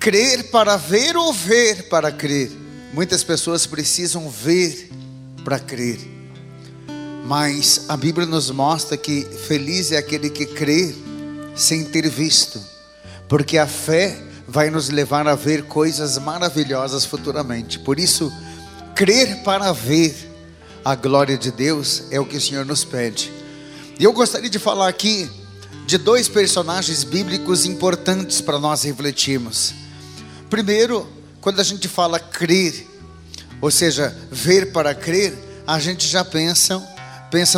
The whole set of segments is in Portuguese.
crer para ver ou ver para crer? Muitas pessoas precisam ver para crer, mas a Bíblia nos mostra que feliz é aquele que crê sem ter visto, porque a fé vai nos levar a ver coisas maravilhosas futuramente. Por isso, crer para ver a glória de Deus é o que o Senhor nos pede. E eu gostaria de falar aqui de dois personagens bíblicos importantes para nós refletirmos. Primeiro, quando a gente fala crer, ou seja, ver para crer, a gente já pensa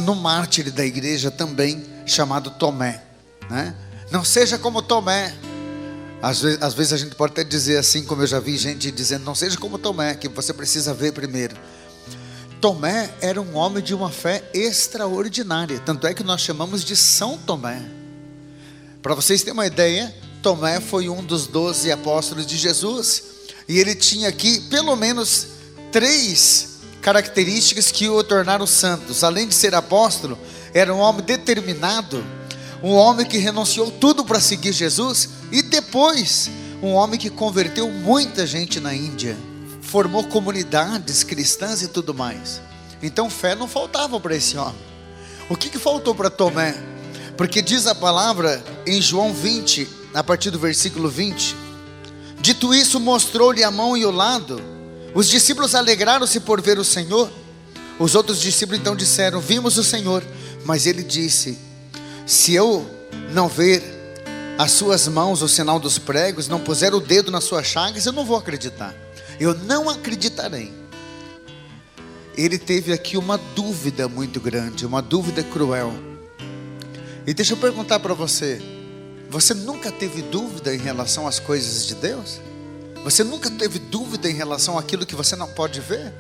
no mártir da igreja também, chamado Tomé, né? Não seja como Tomé. Às vezes a gente pode até dizer assim, como eu já vi gente dizendo, não seja como Tomé, que você precisa ver primeiro. Tomé era um homem de uma fé extraordinária, tanto é que nós chamamos de São Tomé. Para vocês terem uma ideia, Tomé foi um dos 12 apóstolos de Jesus, e ele tinha aqui pelo menos 3 características que o tornaram santos. Além de ser apóstolo, era um homem determinado, um homem que renunciou tudo para seguir Jesus, e depois um homem que converteu muita gente na Índia, formou comunidades cristãs e tudo mais. Então fé não faltava para esse homem. O que faltou para Tomé? Porque diz a palavra em João 20, a partir do versículo 20: dito isso, mostrou-lhe a mão e o lado. Os discípulos alegraram-se por ver o Senhor. Os outros discípulos então disseram: vimos o Senhor. Mas ele disse: se eu não ver as suas mãos, o sinal dos pregos, não puser o dedo nas suas chagas, eu não vou acreditar. Eu não acreditarei. Ele teve aqui uma dúvida muito grande, uma dúvida cruel. E deixa eu perguntar para você: você nunca teve dúvida em relação às coisas de Deus? Você nunca teve dúvida em relação àquilo que você não pode ver?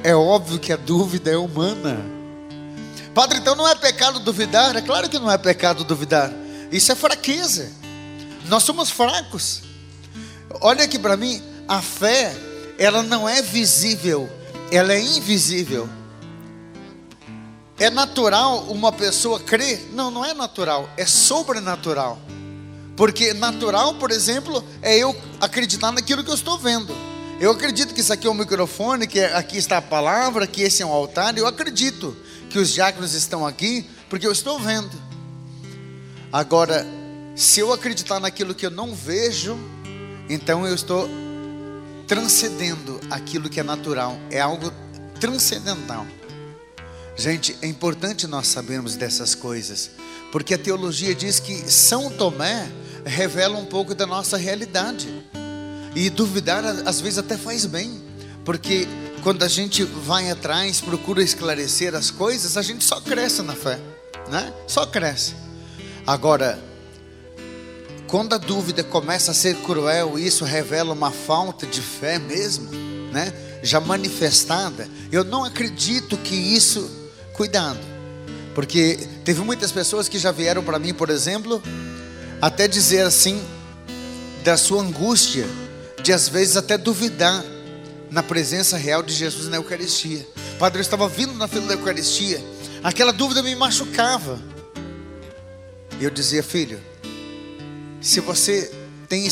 É óbvio que a dúvida é humana. Padre, então não é pecado duvidar? É claro que não é pecado duvidar. Isso é fraqueza. Nós somos fracos. Olha aqui para mim, a fé, ela não é visível, ela é invisível. É natural uma pessoa crer? Não, não é natural, é sobrenatural. Porque natural, por exemplo, é eu acreditar naquilo que eu estou vendo. Eu acredito que isso aqui é um microfone, que aqui está a palavra, que esse é um altar. Eu acredito que os diáconos estão aqui, porque eu estou vendo. Agora, se eu acreditar naquilo que eu não vejo, então eu estou transcendendo aquilo que é natural. É algo transcendental. Gente, é importante nós sabermos dessas coisas, porque a teologia diz que São Tomé revela um pouco da nossa realidade. E duvidar às vezes até faz bem, porque quando a gente vai atrás, procura esclarecer as coisas, a gente só cresce na fé, né? Só cresce. Agora, quando a dúvida começa a ser cruel, isso revela uma falta de fé mesmo, né? Já manifestada. Eu não acredito que isso, cuidado, porque teve muitas pessoas que já vieram para mim, por exemplo, até dizer assim, da sua angústia, de às vezes até duvidar na presença real de Jesus na Eucaristia. Padre, eu estava vindo na fila da Eucaristia, aquela dúvida me machucava. E eu dizia: filho, se você tem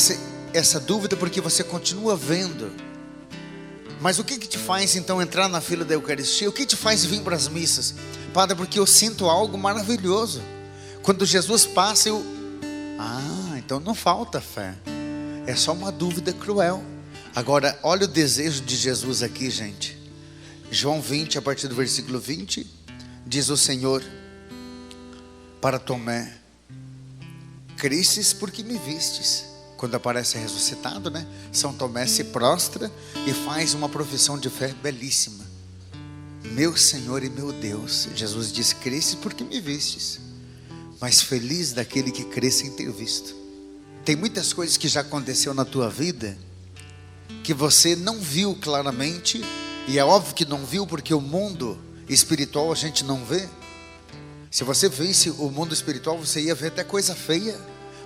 essa dúvida porque você continua vendo, mas o que te faz então entrar na fila da Eucaristia? O que te faz vir para as missas? Padre, porque eu sinto algo maravilhoso. Quando Jesus passa, então não falta fé. É só uma dúvida cruel. Agora, olha o desejo de Jesus aqui, gente. João 20, a partir do versículo 20, diz o Senhor para Tomé: cresces porque me vistes. Quando aparece ressuscitado, né? São Tomé se prostra e faz uma profissão de fé belíssima: meu Senhor e meu Deus. Jesus diz: cresces porque me vistes, mas feliz daquele que crê sem ter visto. Tem muitas coisas que já aconteceu na tua vida que você não viu claramente, e é óbvio que não viu, porque o mundo espiritual a gente não vê. Se você visse o mundo espiritual, você ia ver até coisa feia,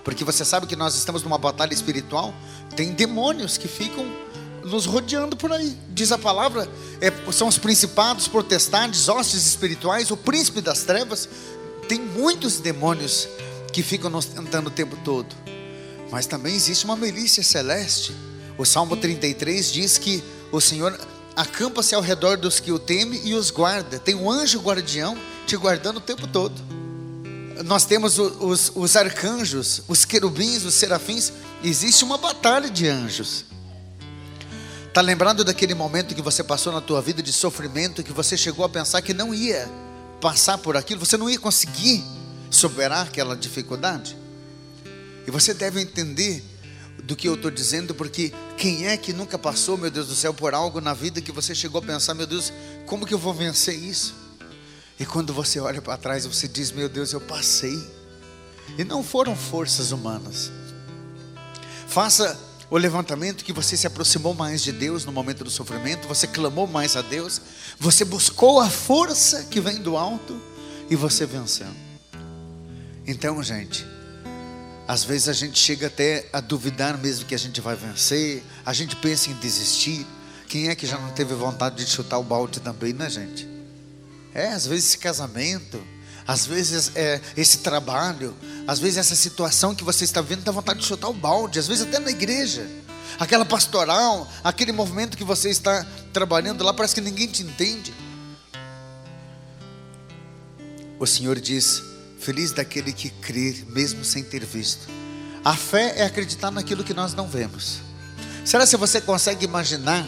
porque você sabe que nós estamos numa batalha espiritual. Tem demônios que ficam nos rodeando por aí. Diz a palavra, são os principados, potestades, hostes espirituais, o príncipe das trevas. Tem muitos demônios que ficam nos tentando o tempo todo. mas também existe uma milícia celeste. O Salmo 33 diz que o Senhor acampa-se ao redor dos que o temem e os guarda. Tem um anjo guardião te guardando o tempo todo. Nós temos os arcanjos, os querubins, os serafins. Existe uma batalha de anjos. Está lembrado daquele momento que você passou na tua vida de sofrimento, que você chegou a pensar que não ia passar por aquilo, você não ia conseguir superar aquela dificuldade? E você deve entender do que eu estou dizendo, porque quem é que nunca passou, meu Deus do céu, por algo na vida que você chegou a pensar, meu Deus, como que eu vou vencer isso? E quando você olha para trás, você diz, meu Deus, eu passei. E não foram forças humanas. Faça o levantamento que você se aproximou mais de Deus no momento do sofrimento, você clamou mais a Deus, você buscou a força que vem do alto e você venceu. Então, gente, às vezes a gente chega até a duvidar mesmo que a gente vai vencer, a gente pensa em desistir. Quem é que já não teve vontade de chutar o balde também, né, gente? Às vezes esse casamento, às vezes esse trabalho, às vezes essa situação que você está vendo dá vontade de chutar o balde, às vezes até na igreja, aquela pastoral, aquele movimento que você está trabalhando lá, parece que ninguém te entende. O Senhor diz, feliz daquele que crer mesmo sem ter visto. A fé é acreditar naquilo que nós não vemos. Será que você consegue imaginar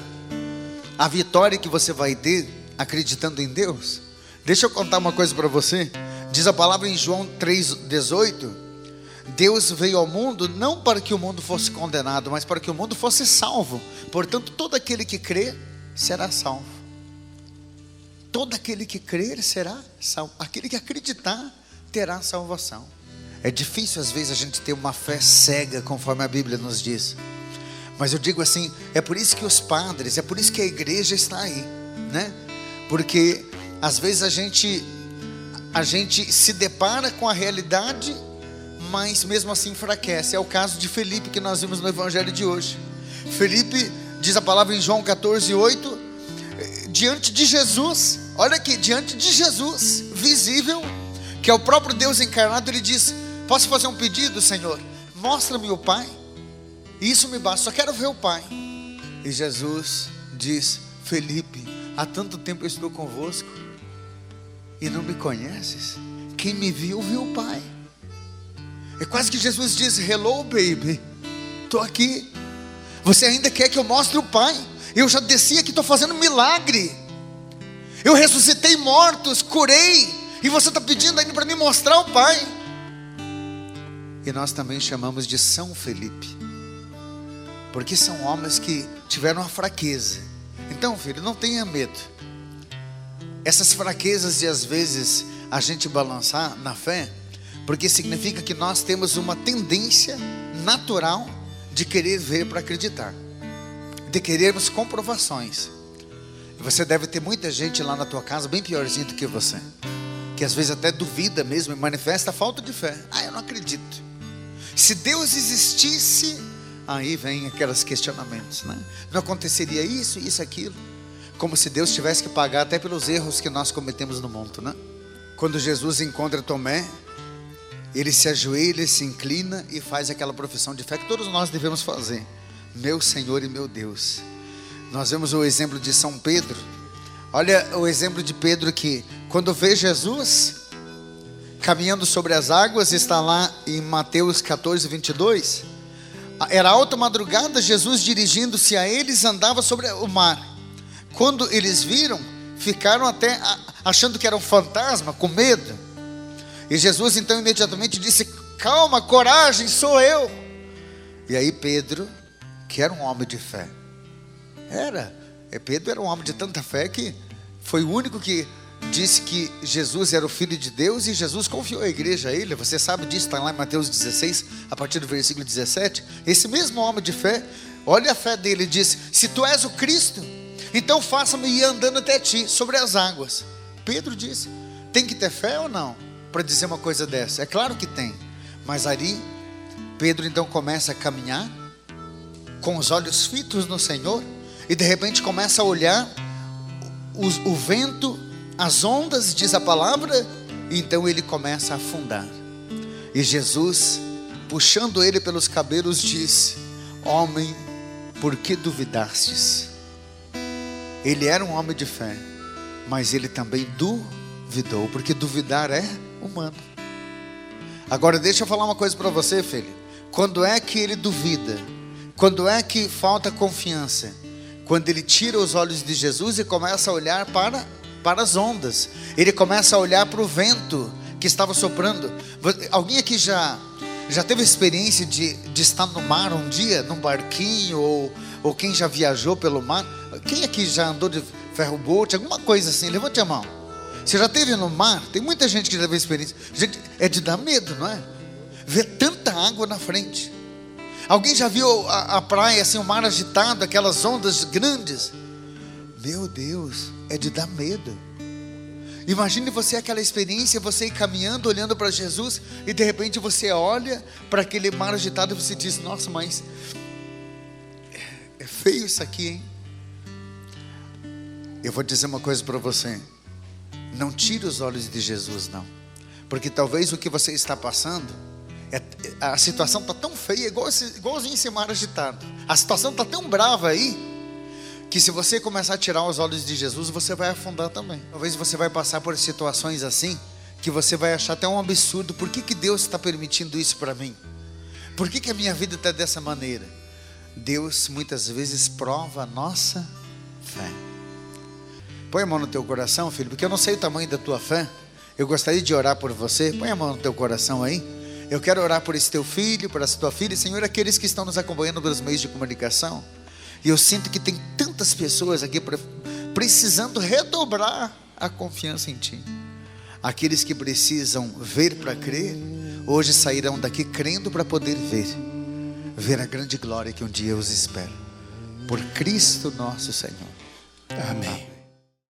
a vitória que você vai ter acreditando em Deus? Deixa eu contar uma coisa para você. Diz a palavra em João 3,18: Deus veio ao mundo não para que o mundo fosse condenado, mas para que o mundo fosse salvo. Portanto, todo aquele que crer será salvo. Todo aquele que crer será salvo. Aquele que acreditar terá salvação. É difícil às vezes a gente ter uma fé cega, conforme a Bíblia nos diz. Mas eu digo assim, é por isso que os padres, é por isso que a igreja está aí, né? Porque às vezes a gente se depara com a realidade, mas mesmo assim enfraquece. É o caso de Felipe que nós vimos no evangelho de hoje. Felipe, diz a palavra em João 14:8, diante de Jesus, olha aqui, diante de Jesus, visível, que é o próprio Deus encarnado, ele diz, posso fazer um pedido, Senhor? Mostra-me o Pai, isso me basta, só quero ver o Pai. E Jesus diz, Felipe, há tanto tempo eu estou convosco e não me conheces? Quem me viu, viu o Pai. É quase que Jesus diz, hello baby, estou aqui. Você ainda quer que eu mostre o Pai? Eu já desci aqui, estou fazendo milagre. Eu ressuscitei mortos, curei, e você está pedindo ainda para me mostrar o Pai. E nós também chamamos de São Felipe, porque são homens que tiveram a fraqueza. Então, filho, não tenha medo. Essas fraquezas de às vezes a gente balançar na fé, porque significa que nós temos uma tendência natural de querer ver para acreditar, de querermos comprovações. Você deve ter muita gente lá na tua casa bem piorzinho do que você, que às vezes até duvida mesmo e manifesta falta de fé. Eu não acredito. Se Deus existisse, aí vem aqueles questionamentos, né? Não aconteceria isso, isso, aquilo. Como se Deus tivesse que pagar até pelos erros que nós cometemos no mundo, né? Quando Jesus encontra Tomé, ele se ajoelha, se inclina e faz aquela profissão de fé que todos nós devemos fazer: meu Senhor e meu Deus. Nós vemos o exemplo de São Pedro. Olha o exemplo de Pedro, que quando vê Jesus caminhando sobre as águas, está lá em Mateus 14:22. Era alta madrugada, Jesus dirigindo-se a eles andava sobre o mar. Quando eles viram, ficaram até achando que era um fantasma, com medo. E Jesus então imediatamente disse, calma, coragem, sou eu. E aí Pedro, que era um homem de fé, Pedro era um homem de tanta fé que foi o único que disse que Jesus era o Filho de Deus, e Jesus confiou a igreja a ele. Você sabe disso, está lá em Mateus 16, a partir do versículo 17. Esse mesmo homem de fé, olha a fé dele, disse, se tu és o Cristo, então faça-me ir andando até ti sobre as águas. Pedro disse, tem que ter fé ou não para dizer uma coisa dessa? É claro que tem. Mas ali Pedro então começa a caminhar com os olhos fitos no Senhor, e de repente começa a olhar o vento, as ondas, diz a palavra, e então ele começa a afundar. E Jesus puxando ele pelos cabelos, disse: homem, por que duvidastes? Ele era um homem de fé, mas ele também duvidou, porque duvidar é humano. Agora deixa eu falar uma coisa para você, filho. Quando é que ele duvida? Quando é que falta confiança? Quando ele tira os olhos de Jesus e começa a olhar para as ondas. Ele começa a olhar para o vento que estava soprando. Alguém aqui já teve experiência de estar no mar um dia, num barquinho, ou quem já viajou pelo mar? Quem aqui já andou de ferro-boat, alguma coisa assim? Levante a mão. Você já esteve no mar? Tem muita gente que já teve experiência. Gente, é de dar medo, não é? Ver tanta água na frente. Alguém já viu a praia, assim, o mar agitado, aquelas ondas grandes? Meu Deus, é de dar medo. Imagine você aquela experiência, você ir caminhando, olhando para Jesus, e de repente você olha para aquele mar agitado e você diz: nossa, mas é feio isso aqui, hein? Eu vou dizer uma coisa para você: não tire os olhos de Jesus, não, porque talvez o que você está passando, a situação está tão feia, igualzinho esse mar agitado. A situação está tão brava aí, que se você começar a tirar os olhos de Jesus, você vai afundar também. Talvez você vai passar por situações assim, que você vai achar até um absurdo. Por que Deus está permitindo isso para mim? Por que a minha vida está dessa maneira? Deus muitas vezes prova a nossa fé. Põe a mão no teu coração, filho, porque eu não sei o tamanho da tua fé. Eu gostaria de orar por você. Põe a mão no teu coração aí. Eu quero orar por esse teu filho, por essa tua filha, Senhor, aqueles que estão nos acompanhando pelos meios de comunicação. E eu sinto que tem tantas pessoas aqui precisando redobrar a confiança em Ti. Aqueles que precisam ver para crer, hoje sairão daqui crendo para poder ver a grande glória que um dia os espera. Por Cristo nosso Senhor. Amém.